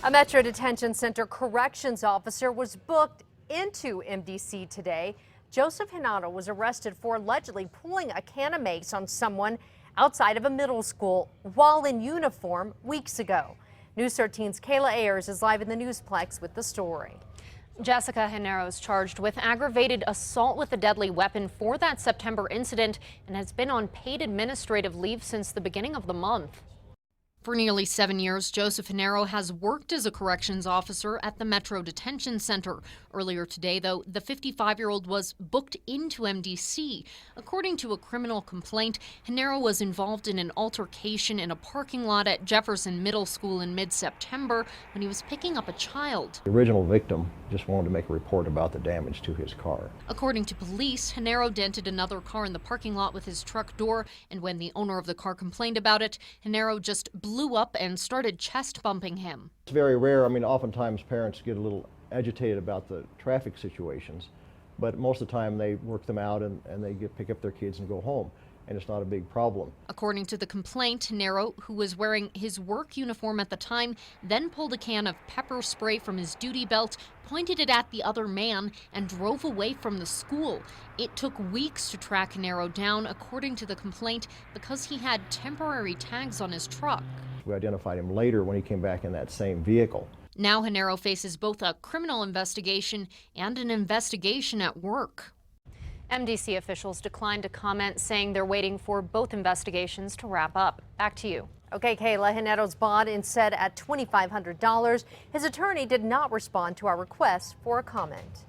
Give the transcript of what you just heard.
A Metro Detention Center corrections officer was booked into MDC today. Joseph Hinado was arrested for allegedly pulling a can of mace on someone outside of a middle school while in uniform weeks ago. News 13's Kayla Ayers is live in the Newsplex with the story. Jessica Hinaro is charged with aggravated assault with a deadly weapon for that September incident and has been on paid administrative leave since the beginning of the month. For nearly 7 years, Joseph Hinaro has worked as a corrections officer at the Metro Detention Center. Earlier today, though, the 55-year-old was booked into MDC. According to a criminal complaint, Hinaro was involved in an altercation in a parking lot at Jefferson Middle School in mid-September when he was picking up a child. The original victim just wanted to make a report about the damage to his car. According to police, Hinaro dented another car in the parking lot with his truck door, and when the owner of the car complained about it, Hinaro just blew up and started chest bumping him. It's very rare. I mean, oftentimes parents get a little agitated about the traffic situations, but most of the time they work them out and they pick up their kids and go home, and it's not a big problem. According to the complaint, Hinaro, who was wearing his work uniform at the time, then pulled a can of pepper spray from his duty belt, pointed it at the other man, and drove away from the school. It took weeks to track Hinaro down, according to the complaint, because he had temporary tags on his truck. We identified him later when he came back in that same vehicle. Now Hinaro faces both a criminal investigation and an investigation at work. MDC officials declined to comment, saying they're waiting for both investigations to wrap up. Back to you. Okay, Kayla, Hinado's bond is set at $2,500. His attorney did not respond to our request for a comment.